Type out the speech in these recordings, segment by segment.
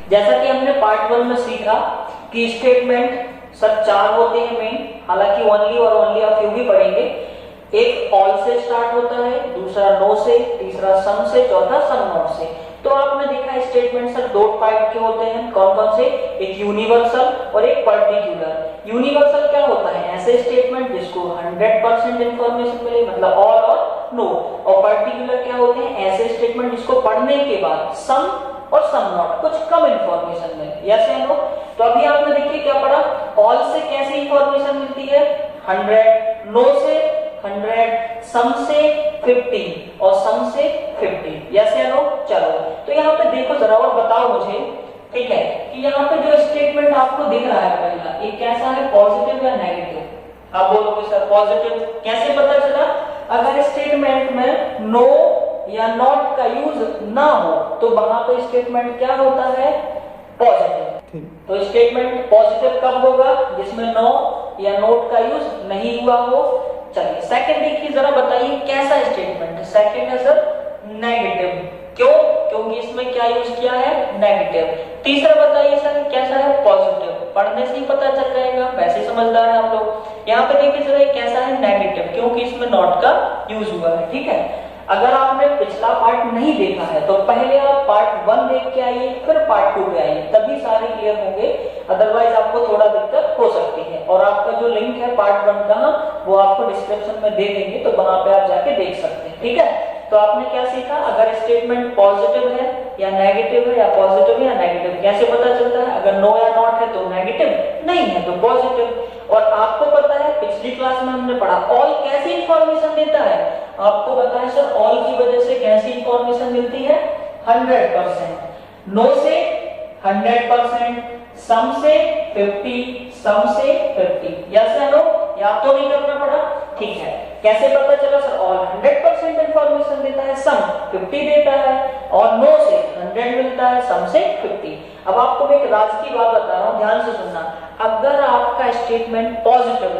जैसा कि हमने पार्ट 1 में सीखा कि स्टेटमेंट सर 4 होते हैं मेन, हालांकि ओनली और ओनली ऑफ यू भी पढ़ेंगे। एक ऑल से स्टार्ट होता है, दूसरा नो से, तीसरा सम से, चौथा सम नॉट से। तो आपने देखा स्टेटमेंट सर दो टाइप के होते हैं, कौन कौन से, एक यूनिवर्सल और एक पर्टिकुलर। यूनिवर्सल क्या होता है, ऐसे स्टेटमेंट जिसको 100% इंफॉर्मेशन मिले, मतलब ऑल और नो। और पर्टिकुलर क्या होते हैं, ऐसे स्टेटमेंट जिसको पढ़ने के बाद सम और सम नॉट कुछ कम इंफॉर्मेशन मिले। यस या नो? तो अभी आपने देखिए क्या पढ़ा, ऑल से कैसे इंफॉर्मेशन मिलती है 100, नो से 100, सम से 50 और सम से 50। यस या नो? चलो तो यहाँ पे देखो जरा और बताओ मुझे, ठीक है, कि यहाँ पे जो स्टेटमेंट आपको दिख रहा है पहला, ये कैसा है, पॉजिटिव या नेगेटिव? आप बोलोगे सर पॉजिटिव। कैसे पता चला? अगर स्टेटमेंट में नो या नॉट का यूज ना हो तो वहां पे स्टेटमेंट क्या होता है, पॉजिटिव। तो स्टेटमेंट पॉजिटिव कब होगा, जिसमें नो या नोट का यूज नहीं हुआ हो। चलिए सेकंड देखिए जरा, बताइए कैसा स्टेटमेंट है। सेकंड है सर नेगेटिव। क्यों? क्योंकि इसमें क्या यूज किया है, नेगेटिव। तीसरा बताइए सर कैसा है, पॉजिटिव। पढ़ने से ही पता चल जाएगा, वैसे समझदार है हम लोग। यहाँ पे देखिए सर कैसा है, नेगेटिव, क्योंकि इसमें नॉट का यूज हुआ है। ठीक है, अगर आपने पिछला पार्ट नहीं देखा है तो पहले आप पार्ट 1 देख के आइए, फिर पार्ट 2 पे आइए, तभी सारे क्लियर होंगे। अदरवाइज आपको थोड़ा दिक्कत हो सकती है। और आपका जो लिंक है पार्ट 1 का वो आपको डिस्क्रिप्शन में दे देंगे, तो वहां पे आप जाके देख सकते हैं। ठीक है, तो आपने क्या सीखा, अगर स्टेटमेंट पॉजिटिव है या नेगेटिव है, या पॉजिटिव या नेगेटिव कैसे पता चलता है। अगर नो या नॉट है तो नेगेटिव, नहीं है तो पॉजिटिव। और आपको पता है पिछली क्लास में हमने पढ़ा ऑल कैसी इंफॉर्मेशन देता है। आपको पता है सर ऑल की वजह से कैसी इंफॉर्मेशन मिलती है, 100%, नो से 100%, सम से 50, सम से 50। यस या नो? याद तो नहीं करना पड़ा? ठीक है, कैसे पता चला सर, ऑल 100% इंफॉर्मेशन देता है, सम 50 देता है, और नो से 100 मिलता है, सम से 50। अब आपको मैं एक राज की बात बता रहा हूं, ध्यान से सुनना। अगर आपका स्टेटमेंट पॉजिटिव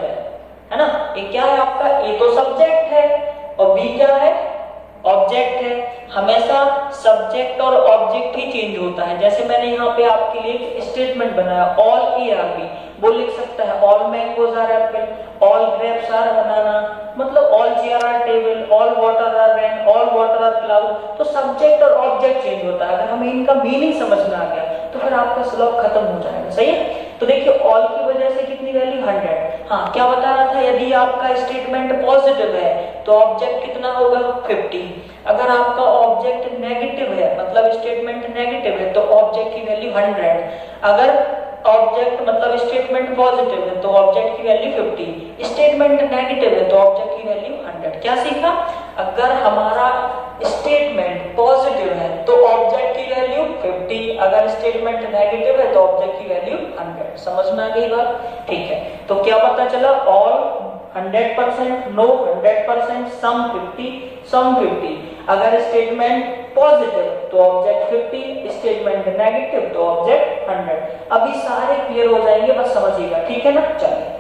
है ना, ये क्या है आपका, ए तो सब्जेक्ट है और बी क्या है, ऑब्जेक्ट है। हमेशा सब्जेक्ट और ऑब्जेक्ट ही चेंज होता है। जैसे मैंने यहाँ पे आपके लिए एक स्टेटमेंट बनाया, ऑल ए आर बी, वो लिख सकता है all mangoes are apple, all grapes are banana, मतलब all chair are table, all water are rain, all water are cloud. तो सब्जेक्ट और ऑब्जेक्ट चेंज होता है। अगर हमें इनका मीनिंग समझ में आ गया तो फिर आपका स्लॉग खत्म हो जाएगा। सही है? तो देखिए ऑल की वजह से कितनी वैल्यू, 100। हाँ, क्या बता रहा था, यदि आपका स्टेटमेंट पॉजिटिव है तो ऑब्जेक्ट कितना होगा, 50। अगर आपका ऑब्जेक्ट नेगेटिव है, मतलब स्टेटमेंट नेगेटिव है, तो ऑब्जेक्ट की वैल्यू 100। अगर ऑब्जेक्ट मतलब स्टेटमेंट पॉजिटिव है तो ऑब्जेक्ट की वैल्यू 50, स्टेटमेंट नेगेटिव है तो ऑब्जेक्ट की वैल्यू 100। क्या सीखा? अगर हमारा स्टेटमेंट पॉजिटिव है तो ऑब्जेक्ट की वैल्यू 50, अगर स्टेटमेंट नेगेटिव है तो ऑब्जेक्ट की वैल्यू 100। समझ में आ गई बात? ठीक है, तो क्या पता चला, ऑल 100%, नो 100%, सम 50, सम 50। अगर स्टेटमेंट पॉजिटिव तो ऑब्जेक्ट 50, स्टेटमेंट नेगेटिव तो ऑब्जेक्ट 100। अभी सारे क्लियर हो जाएंगे, बस समझिएगा। ठीक है ना? चलिए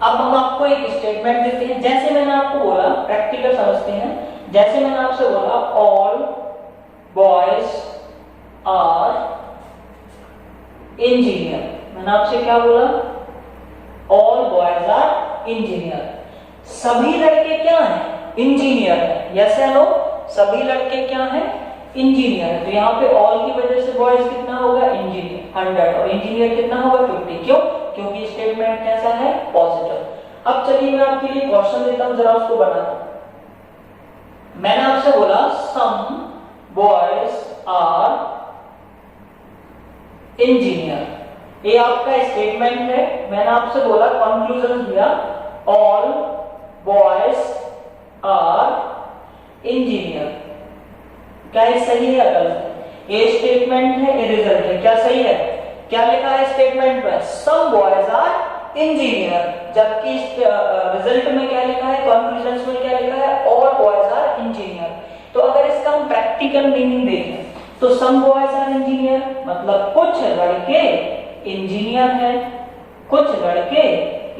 अब हम आपको एक स्टेटमेंट देते हैं। जैसे मैंने आपको बोला, प्रैक्टिकल समझते हैं। जैसे मैंने आपसे बोला ऑल बॉयज आर इंजीनियर, मैंने आपसे क्या बोला, ऑल बॉयज आर इंजीनियर। सभी लड़के क्या हैं, इंजीनियर है। यस या नो? सभी लड़के क्या हैं, इंजीनियर है। तो यहाँ पे ऑल की वजह से बॉयज कितना होगा, इंजीनियर 100, और इंजीनियर कितना होगा, 50। क्यों? क्योंकि स्टेटमेंट कैसा है, पॉजिटिव। अब चलिए मैं आपके लिए क्वेश्चन देता हूं, जरा उसको बनाना। मैंने आपसे बोला सम बॉयज आर इंजीनियर, ये आपका स्टेटमेंट है। मैंने आपसे बोला, कंक्लूजन दिया, ऑल बॉयज आर इंजीनियर। क्या ये सही है या गलत है? ये स्टेटमेंट है, ये रिजल्ट है। क्या सही है? क्या लिखा है स्टेटमेंट में, सम बॉयज आर इंजीनियर, जबकि रिजल्ट में क्या लिखा है, कंक्लूजन में क्या लिखा है, ऑल बॉयज आर इंजीनियर। तो अगर इसका हम प्रैक्टिकल मीनिंग देखें तो सम बॉयज आर इंजीनियर मतलब कुछ लड़के इंजीनियर हैं, कुछ लड़के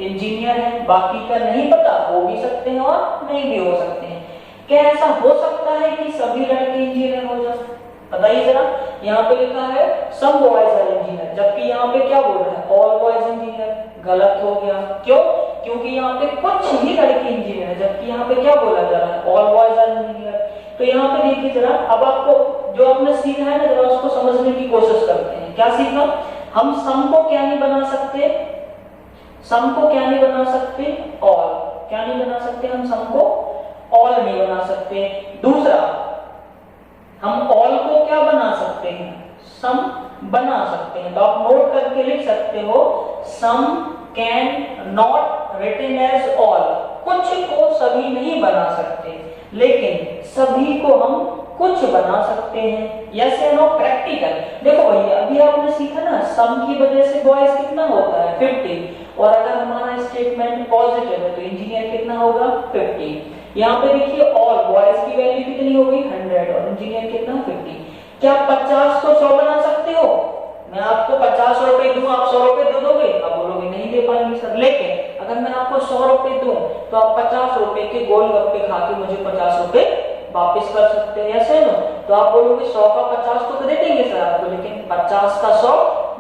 इंजीनियर हैं, बाकी का नहीं पता, हो भी सकते हैं और नहीं भी हो सकते हैं। क्या ऐसा हो सकता है कि सभी लड़के इंजीनियर हो जाए? बताइए जरा, यहाँ पे लिखा है सम बॉयज आर इंजीनियर, जबकि यहाँ पे क्या बोल रहा है ऑल बॉयज इंजीनियर, गलत हो गया। क्यों? क्योंकि यहाँ पे कुछ ही लड़के इंजीनियर है, जबकि यहाँ पे क्या बोला जा रहा है ऑल बॉयज आर इंजीनियर। तो यहाँ पे देखिए जरा, अब आपको जो आपने सीखा है ना, जरा उसको समझने की कोशिश करते हैं। क्या सीखा? हम सम को क्या नहीं बना सकते, सम को क्या नहीं बना सकते, ऑल। क्या नहीं बना सकते हम सम को? ऑल नहीं बना सकते। दूसरा, हम ऑल को क्या बना सकते हैं? सम बना सकते हैं। तो आप नोट करके लिख सकते हो, some can not written as all. कुछ को सभी नहीं बना सकते, लेकिन सभी को हम कुछ बना सकते हैं। यस या नो? प्रैक्टिकल देखो भैया, अभी आपने सीखा ना सम की वजह से बॉयज कितना होता है 50, और अगर हमारा स्टेटमेंट पॉजिटिव है तो इंजीनियर कितना होगा 50। यहाँ पे देखिए ऑल बॉयज की वैल्यू कितनी होगी 100 और इंजीनियर कितना 50। क्या 50 को 100 बना सकते हो? मैं आपको 50 रुपए दूं, आप 100 रुपए दे दोगे? आप बोलोगे नहीं दे पाएंगे सर। लेकिन अगर मैं आपको 100 रुपए दूं तो आप 50 रुपए के गोलगप्पे खा के मुझे 50 रुपए वापस कर सकते हैं, ऐसे ना? तो आप बोलोगे 100 का 50 तो दे देंगे सर आपको, लेकिन 50 का 100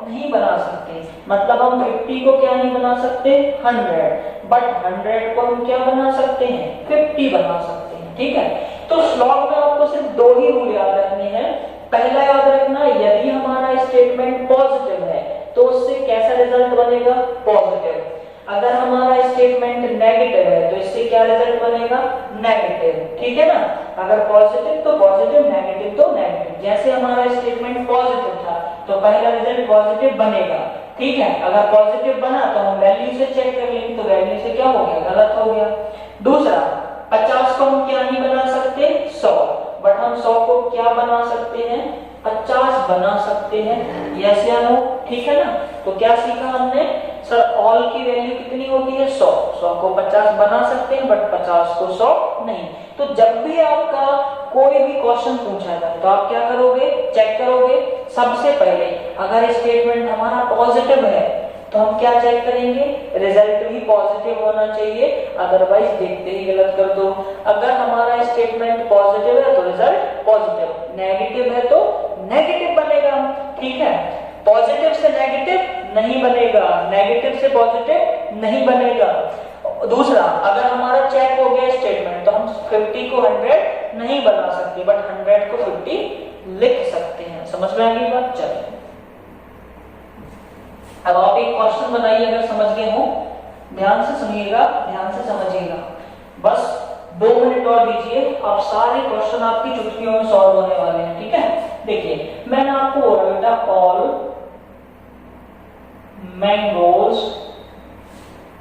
नहीं बना सकते। मतलब हम 50 को क्या नहीं बना सकते 100, बट 100 को हम क्या बना सकते हैं 50 बना सकते हैं। ठीक है, तो स्लॉग में आपको सिर्फ दो ही रूल याद रखने हैं। पहला याद रखना, यदि हमारा स्टेटमेंट पॉजिटिव है तो उससे कैसा रिजल्ट बनेगा पॉजिटिव। अगर हमारा स्टेटमेंट नेगेटिव है तो इससे क्या रिजल्ट बनेगा नेगेटिव। ठीक है ना? अगर पॉजिटिव तो पॉजिटिव, नेगेटिव तो नेगेटिव। जैसे हमारा स्टेटमेंट पॉजिटिव था तो पहला रिजल्ट पॉजिटिव बनेगा। ठीक है, अगर पॉजिटिव बना तो हम वैल्यू से चेक कर लेंगे, तो वैल्यू से क्या हो गया गलत हो गया। दूसरा, 50 को हम क्या नहीं बना सकते 100, बट हम 100 को क्या बना सकते हैं 50 बना सकते हैं। यस या नो? ठीक है ना? तो क्या सीखा हमने? सर ऑल की वैल्यू कितनी होती है 100, 100 को 50 बना सकते हैं, बट 50 को 100 नहीं। तो जब भी आपका कोई भी क्वेश्चन पूछा जाए तो आप क्या करोगे, चेक करोगे। सबसे पहले अगर स्टेटमेंट हमारा पॉजिटिव है तो हम क्या चेक करेंगे, रिजल्ट भी पॉजिटिव होना चाहिए, अदरवाइज देखते ही गलत कर दो। अगर हमारा स्टेटमेंट पॉजिटिव है तो रिजल्ट पॉजिटिव, नेगेटिव है तो नेगेटिव बनेगा। ठीक है, पॉजिटिव से नेगेटिव नहीं बनेगा, नेगेटिव से पॉजिटिव नहीं बनेगा। दूसरा, अगर हमारा चेक हो गया स्टेटमेंट तो हम 50 को 100 नहीं बना सकते, बट 100 को 50 लिख सकते हैं। समझ में आ गई बात? चलिए अब आप एक क्वेश्चन बनाइए, अगर समझ गए हो ध्यान से सुनिएगा, ध्यान से समझिएगा। बस 2 मिनट और दीजिए, अब सारे क्वेश्चन आपकी चुटकियों में सॉल्व होने वाले हैं। ठीक है, देखिए मैंने आपको बोला बेटा ऑल मैंगोज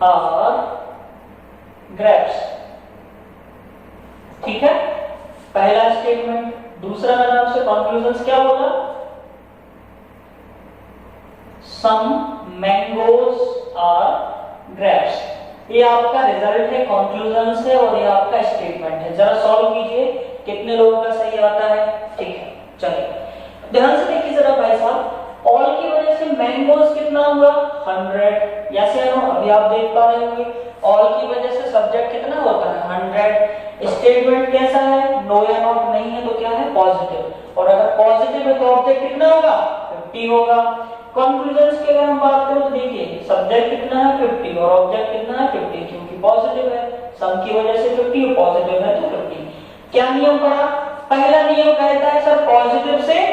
आर ग्रेप्स। ठीक है, पहला स्टेटमेंट। दूसरा मैंने आपसे कंक्लूजन क्या बोला, सम मैंगोज आर ग्रेप्स। ये आपका रिजल्ट है, कंक्लूजन से, और ये आपका स्टेटमेंट है। जरा सॉल्व कीजिए, कितने लोगों का सही आता है। ठीक है, चलिए ध्यान से देखिए जरा भाई साहब, ऑल की वजह से मैंगोज कितना हुआ 100। यस या नो? अभी आप देख पा रहे होंगे ऑल की वजह से सब्जेक्ट कितना होता है 100। स्टेटमेंट कैसा है, नो या नॉट नहीं है तो क्या है पॉजिटिव, और अगर पॉजिटिव है तो ऑब्जेक्ट कितना होगा 50 होगा। कंक्लूजन की अगर हम बात करें तो देखिए सब्जेक्ट कितना है 50 और ऑब्जेक्ट कितना है 50, क्योंकि पॉजिटिव है, सम की वजह से 50 और पॉजिटिव है तो 50। क्या नियम पढ़ा? पहला नियम कहता है सर पॉजिटिव से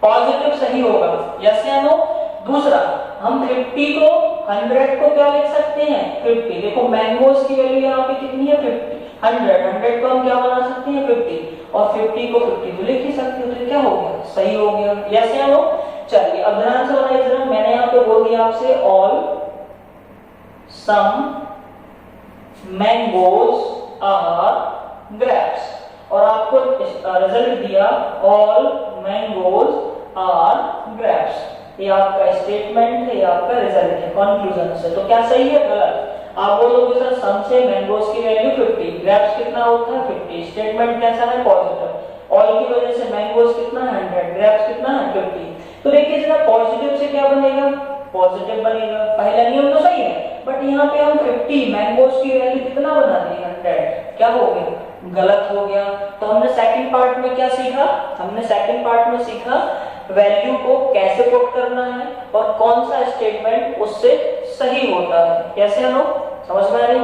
पॉजिटिव सही होगा। यस या नो? दूसरा, हम 50 को 100 को क्या लिख सकते हैं 50। देखो मैंगोज की वैल्यू यहाँ पे कितनी है 50, 100 को हम क्या बना सकते हैं 50, और 50 को 50 तो लिख ही सकते हो, तो क्या हो गया सही हो गया। यस या नो? चलिए अब ध्यान से बनाइए जरा, मैंने यहाँ पे बोल दिया आपसे all some mangoes are grapes, और आपको रिजल्ट दिया ऑल मैंगोज आर ग्रेप्स। ये आपका स्टेटमेंट है, ये आपका रिजल्ट है कंक्लूजन से। तो क्या सही है गलत? आप बोलोगे सर सम से मैंगोज की वैल्यू 50, ग्रेप्स कितना होता है 50, स्टेटमेंट कैसा है पॉजिटिव, ऑल की वजह से मैंगोज कितना 100, ग्रेप्स कितना है 50। तो देखिए जरा पॉजिटिव से क्या बनेगा पॉजिटिव बनेगा, पहला नियम तो सही है, बट यहाँ पे हम 50 मैंगोज की वैल्यू कितना बना दी 100, क्या हो गया गलत हो गया। तो हमने सेकंड पार्ट में क्या सीखा? हमने सेकंड पार्ट में सीखा वैल्यू को कैसे पुट करना है और कौन सा स्टेटमेंट उससे सही होता है। कैसे हम लोग समझ में आ रही है?